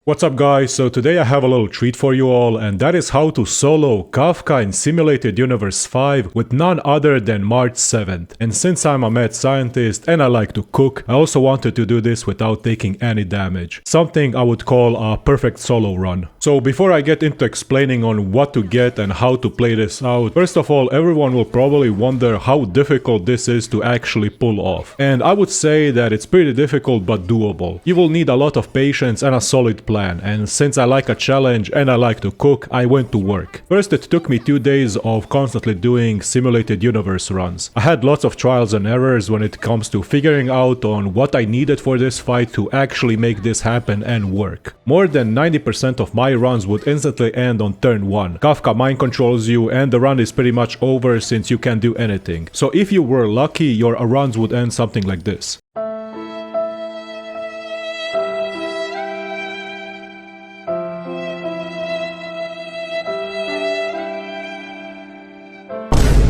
What's up guys, so today I have a little treat for you all, and that is how to solo Kafka in Simulated Universe 5 with none other than March 7th. And since I'm a mad scientist and I like to cook, I also wanted to do this without taking any damage. Something I would call a perfect solo run. So before I get into explaining on what to get and how to play this out, first of all, everyone will probably wonder how difficult this is to actually pull off. And I would say that it's pretty difficult but doable. You will need a lot of patience and a solid plan. And since I like a challenge and I like to cook, I went to work. First, it took me 2 days of constantly doing simulated universe runs. I had lots of trials and errors when it comes to figuring out on what I needed for this fight to actually make this happen and work. More than 90% of my runs would instantly end on turn 1. Kafka mind controls you and the run is pretty much over since you can't do anything. So if you were lucky, your runs would end something like this.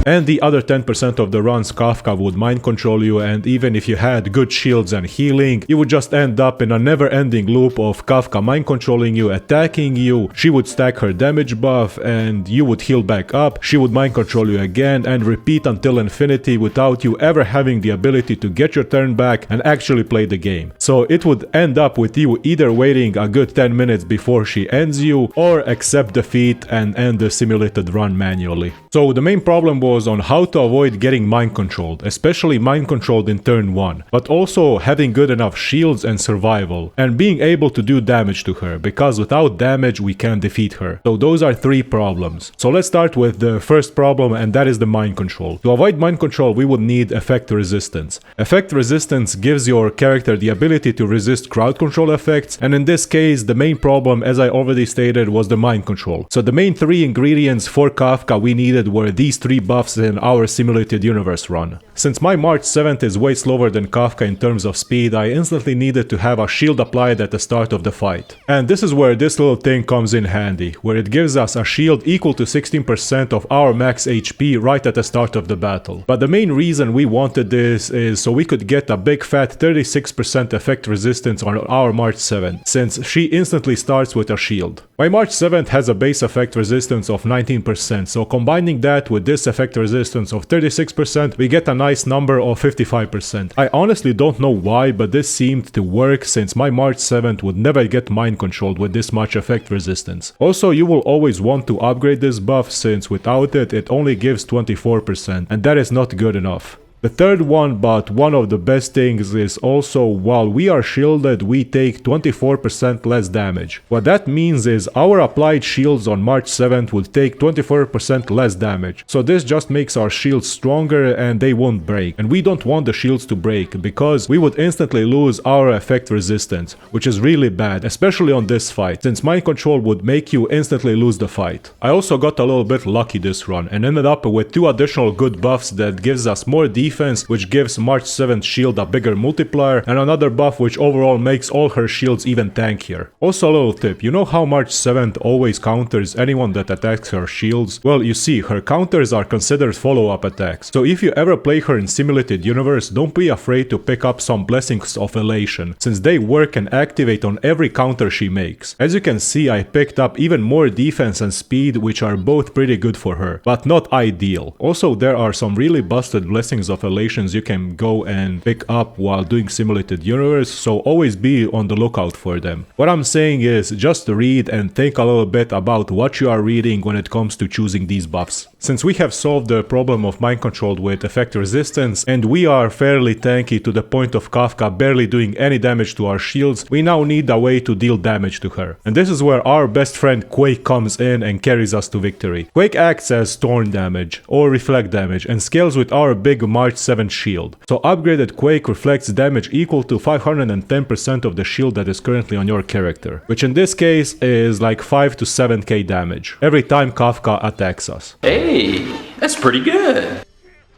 And the other 10% of the runs Kafka would mind control you, and even if you had good shields and healing, you would just end up in a never-ending loop of Kafka mind controlling you, attacking you, she would stack her damage buff and you would heal back up, she would mind control you again and repeat until infinity without you ever having the ability to get your turn back and actually play the game. So it would end up with you either waiting a good 10 minutes before she ends you or accept defeat and end the simulated run manually. So the main problem was on how to avoid getting mind controlled, especially mind controlled in turn 1, but also having good enough shields and survival, and being able to do damage to her, because without damage we can't defeat her. So those are 3 problems. So let's start with the first problem, and that is the mind control. To avoid mind control we would need effect resistance. Effect resistance gives your character the ability to resist crowd control effects, and in this case the main problem, as I already stated, was the mind control. So the main 3 ingredients for Kafka we needed were these 3 buffs in our simulated universe run. Since my March 7th is way slower than Kafka in terms of speed, I instantly needed to have a shield applied at the start of the fight. And this is where this little thing comes in handy, where it gives us a shield equal to 16% of our max HP right at the start of the battle. But the main reason we wanted this is so we could get a big fat 36% effect resistance on our March 7th, since she instantly starts with a shield. My March 7th has a base effect resistance of 19%, so combining that with this effect resistance of 36%, we get a nice number of 55%. I honestly don't know why, but this seemed to work since my March 7th would never get mind controlled with this much effect resistance. Also, you will always want to upgrade this buff since without it, it only gives 24%, and that is not good enough. The third one, but one of the best things, is also while we are shielded, we take 24% less damage. What that means is our applied shields on March 7th will take 24% less damage. So this just makes our shields stronger and they won't break. And we don't want the shields to break because we would instantly lose our effect resistance, which is really bad, especially on this fight, since mind control would make you instantly lose the fight. I also got a little bit lucky this run and ended up with 2 additional good buffs that gives us more defense, which gives March 7th shield a bigger multiplier, and another buff which overall makes all her shields even tankier. Also a little tip, you know how March 7th always counters anyone that attacks her shields? Well, you see, her counters are considered follow-up attacks. So if you ever play her in Simulated Universe, don't be afraid to pick up some Blessings of Elation, since they work and activate on every counter she makes. As you can see, I picked up even more defense and speed, which are both pretty good for her, but not ideal. Also, there are some really busted Blessings of Elations you can go and pick up while doing Simulated Universe, so always be on the lookout for them. What I'm saying is just read and think a little bit about what you are reading when it comes to choosing these buffs. Since we have solved the problem of mind controlled with effect resistance, and we are fairly tanky to the point of Kafka barely doing any damage to our shields, we now need a way to deal damage to her. And this is where our best friend Quake comes in and carries us to victory. Quake acts as Thorn damage or Reflect damage and scales with our big March 7th shield. So upgraded Quake reflects damage equal to 510% of the shield that is currently on your character, which in this case is like 5 to 7k damage every time Kafka attacks us. Hey, that's pretty good.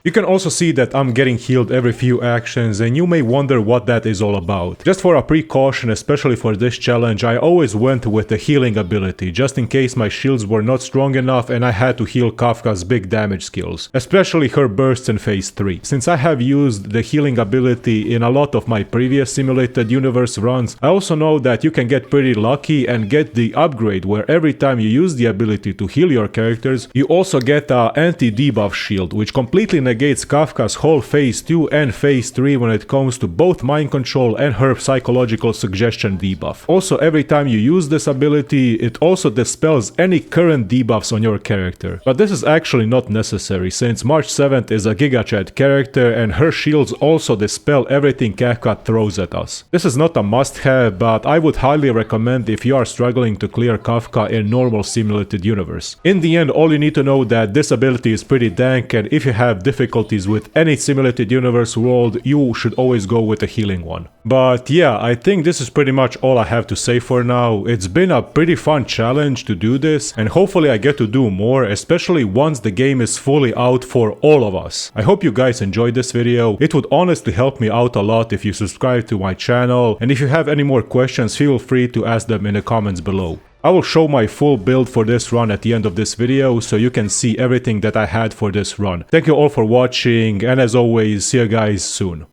You can also see that I'm getting healed every few actions, and you may wonder what that is all about. Just for a precaution, especially for this challenge, I always went with the healing ability, just in case my shields were not strong enough and I had to heal Kafka's big damage skills, especially her bursts in phase 3. Since I have used the healing ability in a lot of my previous simulated universe runs, I also know that you can get pretty lucky and get the upgrade where every time you use the ability to heal your characters, you also get a anti-debuff shield, which completely negates Kafka's whole phase 2 and phase 3 when it comes to both mind control and her psychological suggestion debuff. Also, every time you use this ability, it also dispels any current debuffs on your character. But this is actually not necessary, since March 7th is a Giga Chat character and her shields also dispel everything Kafka throws at us. This is not a must-have, but I would highly recommend if you are struggling to clear Kafka in normal simulated universe. In the end, all you need to know that this ability is pretty dank, and if you have difficulties with any simulated universe world, you should always go with the healing one. But yeah, I think this is pretty much all I have to say for now. It's been a pretty fun challenge to do this, and hopefully I get to do more, especially once the game is fully out for all of us. I hope you guys enjoyed this video. It would honestly help me out a lot if you subscribe to my channel, and if you have any more questions, feel free to ask them in the comments below. I will show my full build for this run at the end of this video, so you can see everything that I had for this run. Thank you all for watching, and as always, see you guys soon.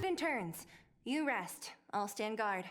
In turns. You rest. I'll stand guard.